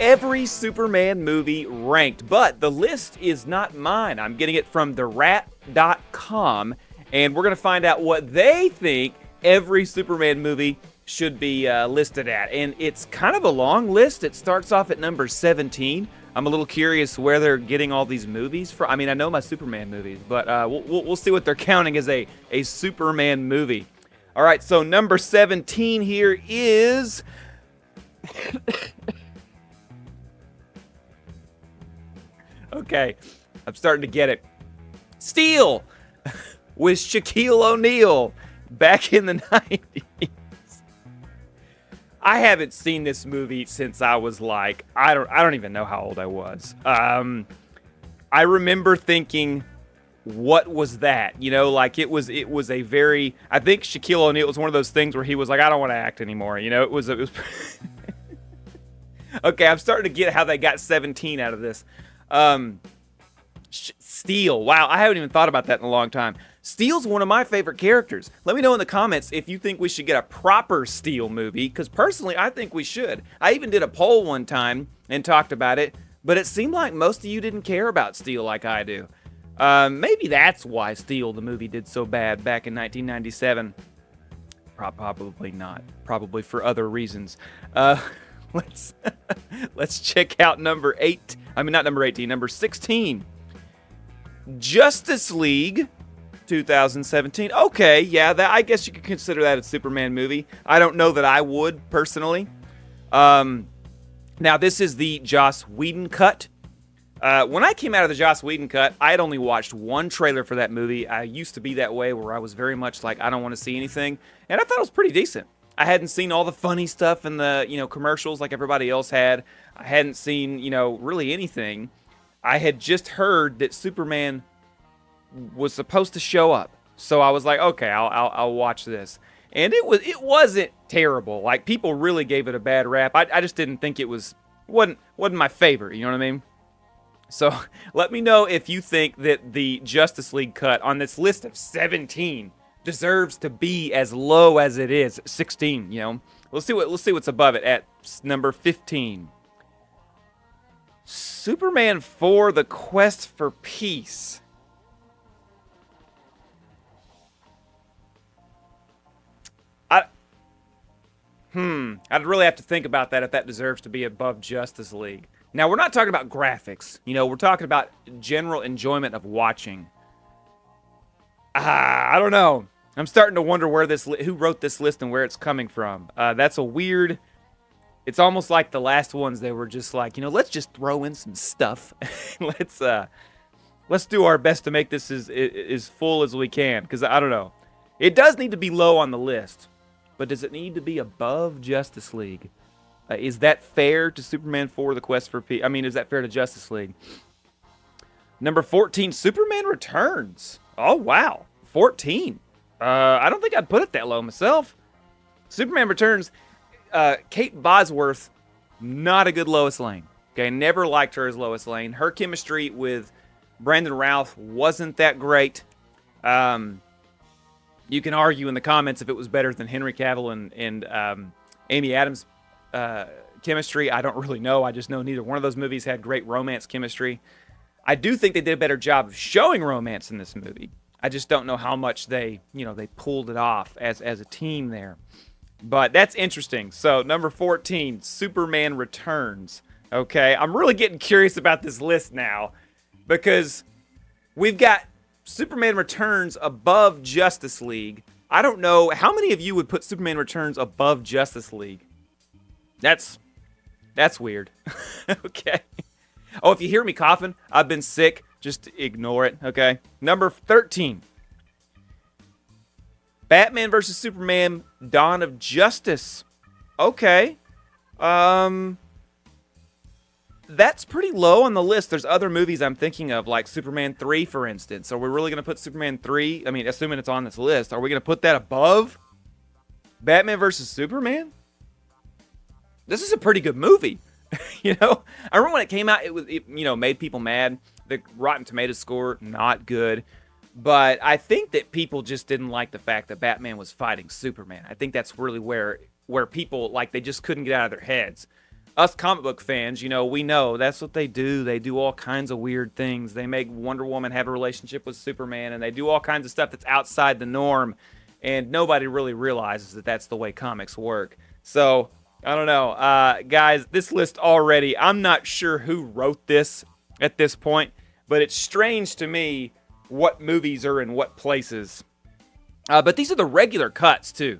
every Superman movie ranked, but the list is not mine. I'm getting it from therat.com, and we're going to find out what they think every Superman movie should be listed at. And it's kind of a long list. It starts off at number 17. I'm a little curious where they're getting all these movies from. I mean, I know my Superman movies, but we'll see what they're counting as a Superman movie. All right, so number 17 here is... Okay, I'm starting to get it. Steel with Shaquille O'Neal back in the 90s. I haven't seen this movie since I was like, I don't even know how old I was. I remember thinking, what was that? You know, like it was a very, I think Shaquille O'Neal was one of those things where he was like, I don't want to act anymore. You know, it was Okay, I'm starting to get how they got 17 out of this. Steel. Wow, I haven't even thought about that in a long time. Steel's one of my favorite characters. Let me know in the comments if you think we should get a proper Steel movie, because personally, I think we should. I even did a poll one time and talked about it, but it seemed like most of you didn't care about Steel like I do. Maybe that's why Steel, the movie, did so bad back in 1997. Probably not. Probably for other reasons. Let's check out number 16. Justice League 2017. Okay, yeah, I guess you could consider that a Superman movie. I don't know that I would, personally. Now, this is the Joss Whedon cut. When I came out of the Joss Whedon cut, I had only watched one trailer for that movie. I used to be that way where I was very much like, I don't want to see anything. And I thought it was pretty decent. I hadn't seen all the funny stuff in the, commercials like everybody else had. I hadn't seen, really anything. I had just heard that Superman was supposed to show up. So I was like, okay, I'll watch this. And it wasn't terrible. Like, people really gave it a bad rap. I just didn't think it wasn't my favorite, you know what I mean? So let me know if you think that the Justice League cut on this list of 17 deserves to be as low as it is, 16, Let's see what's above it at number 15. Superman 4: The Quest for Peace. I'd really have to think about that if that deserves to be above Justice League. Now, we're not talking about graphics. We're talking about general enjoyment of watching. I don't know. I'm starting to wonder who wrote this list and where it's coming from. That's a weird... It's almost like the last ones, they were just like, let's just throw in some stuff. Let's do our best to make this as full as we can. Because, I don't know. It does need to be low on the list. But does it need to be above Justice League? Is that fair to Superman 4: The Quest for Peace? I mean, is that fair to Justice League? Number 14, Superman Returns. Oh, wow. 14. I don't think I'd put it that low myself. Superman Returns, Kate Bosworth, not a good Lois Lane. Okay, never liked her as Lois Lane. Her chemistry with Brandon Routh wasn't that great. You can argue in the comments if it was better than Henry Cavill and Amy Adams' chemistry. I don't really know. I just know neither one of those movies had great romance chemistry. I do think they did a better job of showing romance in this movie. I just don't know how much they pulled it off as a team there. But that's interesting. So, number 14, Superman Returns. Okay, I'm really getting curious about this list now because we've got Superman Returns above Justice League. I don't know, how many of you would put Superman Returns above Justice League? That's weird. Okay. Oh, if you hear me coughing, I've been sick. Just ignore it, okay? Number 13. Batman vs. Superman, Dawn of Justice. Okay. That's pretty low on the list. There's other movies I'm thinking of, like Superman 3, for instance. Are we really going to put Superman 3? I mean, assuming it's on this list. Are we going to put that above Batman vs. Superman? This is a pretty good movie. I remember when it came out, it made people mad. The Rotten Tomatoes score, not good. But I think that people just didn't like the fact that Batman was fighting Superman. I think that's really where people, they just couldn't get out of their heads. us comic book fans, we know that's what they do. They do all kinds of weird things. They make Wonder Woman have a relationship with Superman, and they do all kinds of stuff that's outside the norm, and nobody really realizes that that's the way comics work. So, I don't know. Guys, this list already, I'm not sure who wrote this at this point, but it's strange to me what movies are in what places. But these are the regular cuts, too.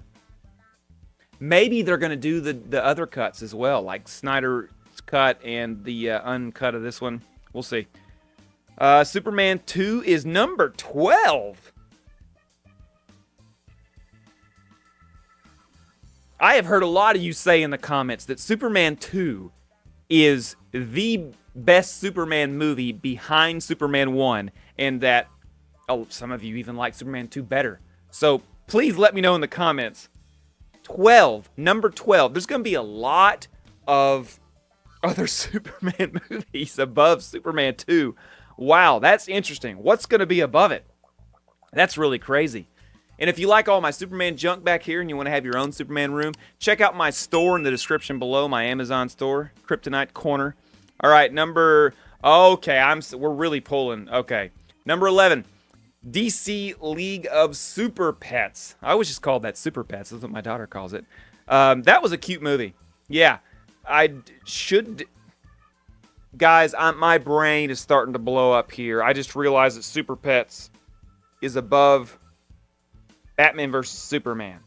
Maybe they're going to do the other cuts as well, like Snyder's cut and the uncut of this one. We'll see. Superman 2 is number 12. I have heard a lot of you say in the comments that Superman 2 is the best Superman movie behind Superman 1, and that some of you even like Superman 2 better. So please let me know in the comments. Number 12. There's going to be a lot of other Superman movies above Superman 2. Wow, that's interesting. What's going to be above it? That's really crazy. And if you like all my Superman junk back here and you want to have your own Superman room, check out my store in the description below, my Amazon store, Kryptonite Korner. All right, we're really pulling. Okay, number 11. DC League of Super Pets. I always just called that Super Pets. That's what my daughter calls it. That was a cute movie. Yeah, Guys, my brain is starting to blow up here. I just realized that Super Pets is above Batman vs. Superman.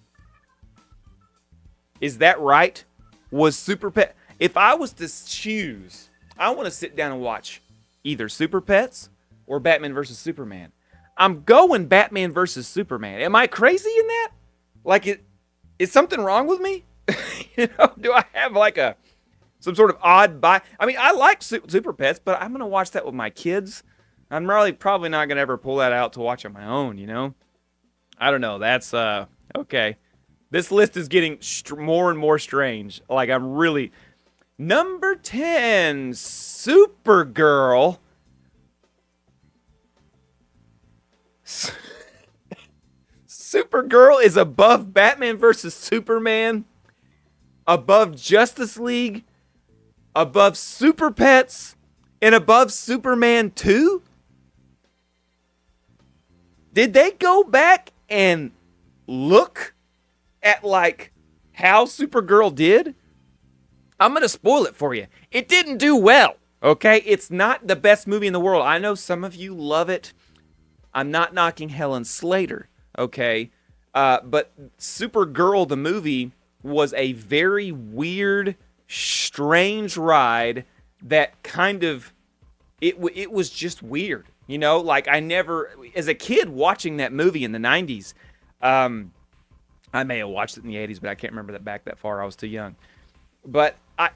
Is that right? Was Super Pet... If I was to choose, I want to sit down and watch either Super Pets or Batman vs. Superman. I'm going Batman versus Superman. Am I crazy in that? Like, is something wrong with me? Do I have like some sort of odd buy? I mean, I like Super Pets, but I'm gonna watch that with my kids. I'm probably not gonna ever pull that out to watch on my own. I don't know. That's okay. This list is getting more and more strange. Like, I'm really number 10, Supergirl. Supergirl is above Batman vs. Superman, above Justice League, above Super Pets, and above Superman 2? Did they go back and look at, like, how Supergirl did? I'm going to spoil it for you. It didn't do well, okay? It's not the best movie in the world. I know some of you love it. I'm not knocking Helen Slater, okay? But Supergirl, the movie, was a very weird, strange ride that kind of... It was just weird, Like, I never... As a kid watching that movie in the 90s, I may have watched it in the 80s, but I can't remember that back that far. I was too young. But I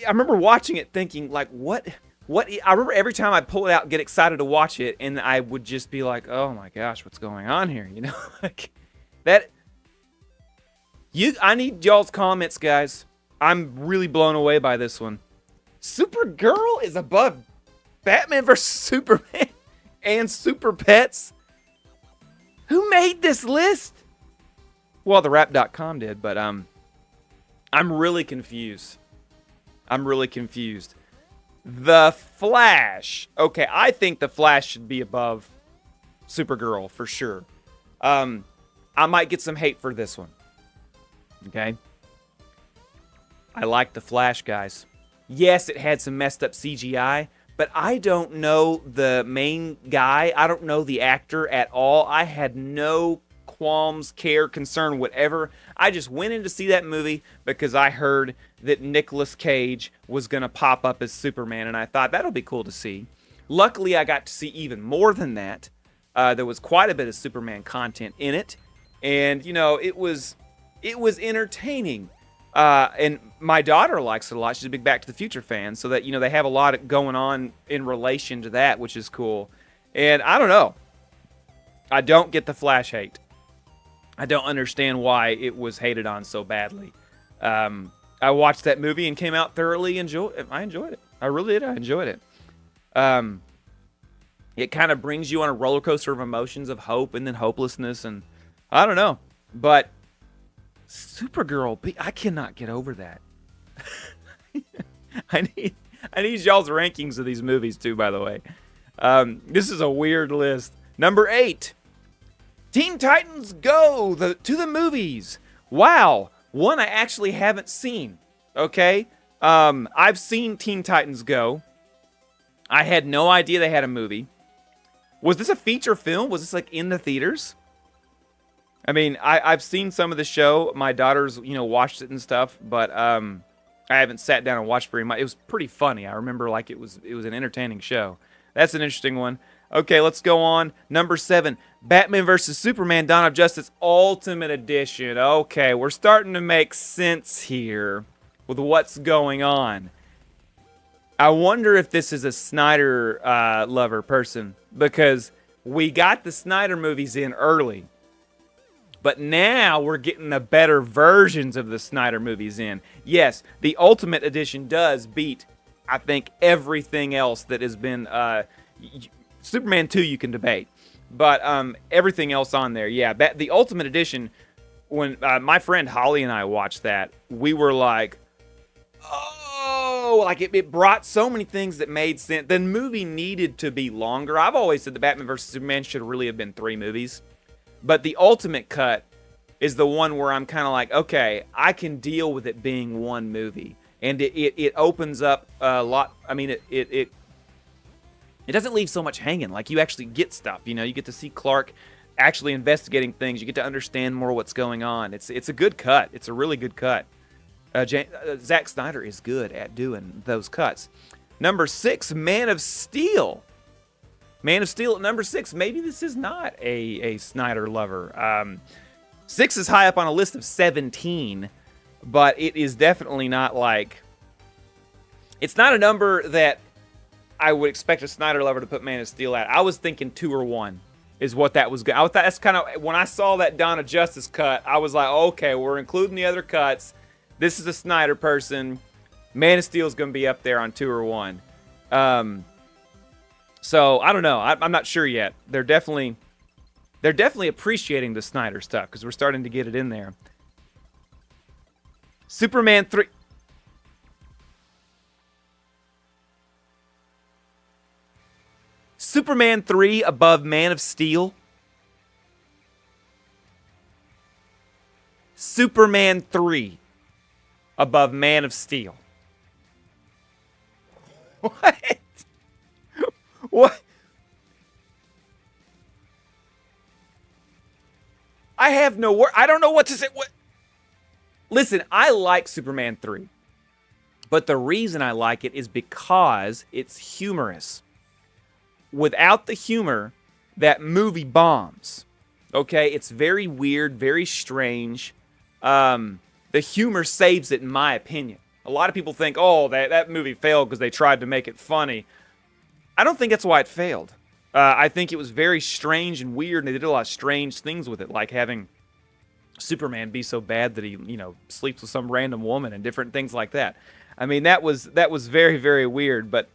remember watching it thinking, like, what... I remember every time I'd pull it out and get excited to watch it, and I would just be like, oh my gosh, what's going on here? Like that. I need y'all's comments, guys. I'm really blown away by this one. Supergirl is above Batman vs. Superman and Super Pets. Who made this list? Well, the Rap.com did, but I'm really confused. The Flash. Okay, I think The Flash should be above Supergirl for sure. I might get some hate for this one. Okay? I like The Flash, guys. Yes, it had some messed up CGI, but I don't know the main guy. I don't know the actor at all. I had no qualms, care, concern, whatever. I just went in to see that movie because I heard that Nicolas Cage was going to pop up as Superman, and I thought that'll be cool to see. Luckily, I got to see even more than that. There was quite a bit of Superman content in it, and it was entertaining. And my daughter likes it a lot. She's a big Back to the Future fan, so that they have a lot going on in relation to that, which is cool. And I don't know. I don't get the Flash hate. I don't understand why it was hated on so badly. I watched that movie and came out thoroughly I enjoyed it. I really did. I enjoyed it. It kind of brings you on a roller coaster of emotions of hope and then hopelessness, and I don't know. But Supergirl, I cannot get over that. I need y'all's rankings of these movies too, by the way. This is a weird list. Number 8, Teen Titans Go to the movies. Wow, one I actually haven't seen. Okay, I've seen Teen Titans Go. I had no idea they had a movie. Was this a feature film? Was this like in the theaters? I mean, I've seen some of the show. My daughters, watched it and stuff, but I haven't sat down and watched very much. It was pretty funny. I remember like it was an entertaining show. That's an interesting one. Okay, let's go on. Number 7, Batman vs. Superman: Dawn of Justice Ultimate Edition. Okay, we're starting to make sense here with what's going on. I wonder if this is a Snyder lover person, because we got the Snyder movies in early. But now we're getting the better versions of the Snyder movies in. Yes, the Ultimate Edition does beat, I think, everything else that has been... Superman 2 you can debate. But everything else on there, yeah. The Ultimate Edition, when my friend Holly and I watched that, we were like, oh, like it brought so many things that made sense. The movie needed to be longer. I've always said the Batman vs. Superman should really have been 3 movies. But the ultimate cut is the one where I'm kind of like, okay, I can deal with it being 1 movie. And it opens up a lot. I mean, it doesn't leave so much hanging. Like, you actually get stuff. You get to see Clark actually investigating things. You get to understand more what's going on. It's a good cut. It's a really good cut. Zack Snyder is good at doing those cuts. Number 6, Man of Steel. Man of Steel at number 6. Maybe this is not a Snyder lover. 6 is high up on a list of 17, but it is definitely not like... It's not a number that I would expect a Snyder lover to put Man of Steel at. I was thinking 2 or 1 is what that was. I thought that's kind of... When I saw that Dawn of Justice cut, I was like, okay, we're including the other cuts. This is a Snyder person. Man of Steel is going to be up there on 2 or 1. So I don't know. I'm not sure yet. They're definitely appreciating the Snyder stuff because we're starting to get it in there. Superman 3. Superman 3 above Man of Steel. Superman 3 above Man of Steel. What? What? I have no word. I don't know what to say. What? Listen, I like Superman 3. But the reason I like it is because it's humorous. Without the humor, that movie bombs. Okay? It's very weird, very strange. The humor saves it, in my opinion. A lot of people think, oh, that movie failed because they tried to make it funny. I don't think that's why it failed. I think it was very strange and weird, and they did a lot of strange things with it, like having Superman be so bad that he, sleeps with some random woman and different things like that. I mean, that was very, very weird, but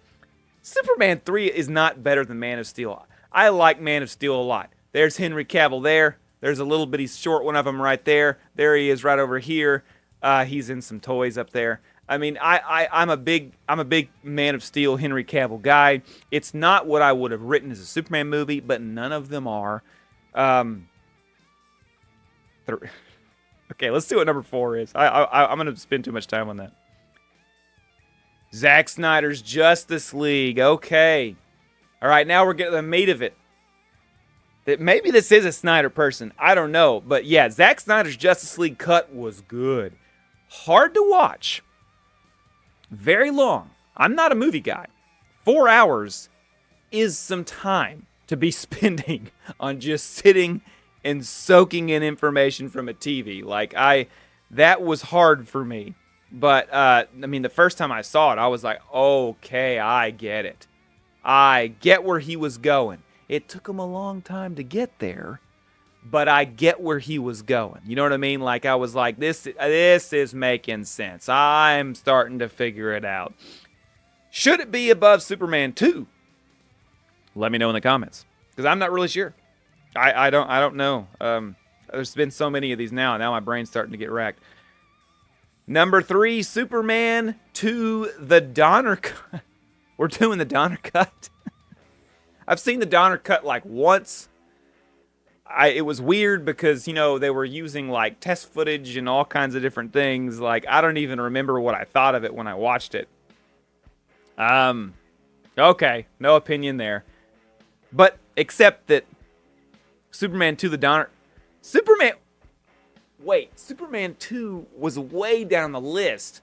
Superman 3 is not better than Man of Steel. I like Man of Steel a lot. There's Henry Cavill there. There's a little bitty short one of him right there. There he is right over here. He's in some toys up there. I mean, I'm a big Man of Steel Henry Cavill guy. It's not what I would have written as a Superman movie, but none of them are. Okay, let's see what number 4 is. I'm going to spend too much time on that. Zack Snyder's Justice League. Okay. All right, now we're getting the meat of it. That maybe this is a Snyder person. I don't know. But yeah, Zack Snyder's Justice League cut was good. Hard to watch. Very long. I'm not a movie guy. 4 hours is some time to be spending on just sitting and soaking in information from a TV. That was hard for me. But, the first time I saw it, I was like, okay, I get it. I get where he was going. It took him a long time to get there, but I get where he was going. You know what I mean? Like, I was like, this is making sense. I'm starting to figure it out. Should it be above Superman 2? Let me know in the comments, because I'm not really sure. I don't know. There's been so many of these now. Now my brain's starting to get racked. Number 3, Superman to the Donner Cut. We're doing the Donner Cut. I've seen the Donner Cut like once. It was weird because, they were using like test footage and all kinds of different things. Like, I don't even remember what I thought of it when I watched it. Okay, no opinion there. But except that Superman 2 was way down the list.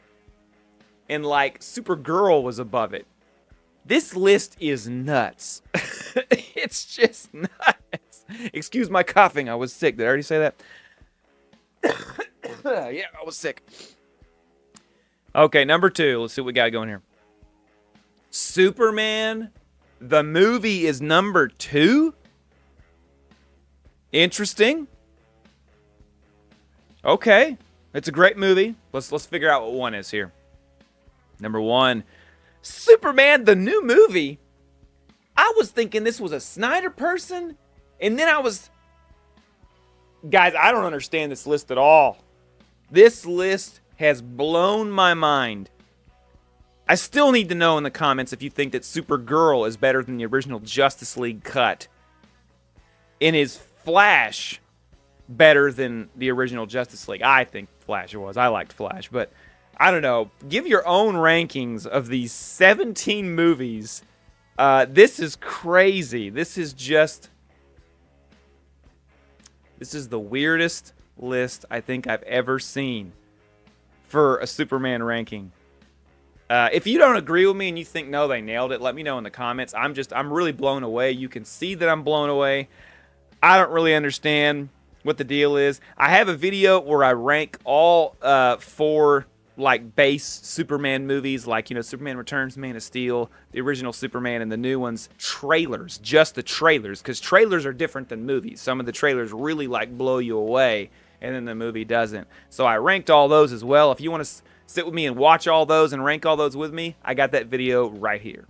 And like Supergirl was above it. This list is nuts. It's just nuts. Excuse my coughing. I was sick. Did I already say that? Yeah, I was sick. Okay, number 2. Let's see what we got going here. Superman, the movie, is number 2? Interesting. Okay. It's a great movie. Let's figure out what 1 is here. Number 1. Superman, the new movie. I was thinking this was a Snyder person, and then guys, I don't understand this list at all. This list has blown my mind. I still need to know in the comments if you think that Supergirl is better than the original Justice League cut. And is Flash better than the original Justice League? I think Flash was. I liked Flash, but I don't know. Give your own rankings of these 17 movies. This is crazy. This is the weirdest list I think I've ever seen for a Superman ranking. If you don't agree with me and you think, no, they nailed it, let me know in the comments. I'm really blown away. You can see that I'm blown away. I don't really understand what the deal is. I have a video where I rank all 4 like base Superman movies, like Superman Returns, Man of Steel, the original Superman, and the new ones. Trailers, just the trailers, because trailers are different than movies. Some of the trailers really like blow you away, and then the movie doesn't. So I ranked all those as well. If you want to sit with me and watch all those and rank all those with me, I got that video right here.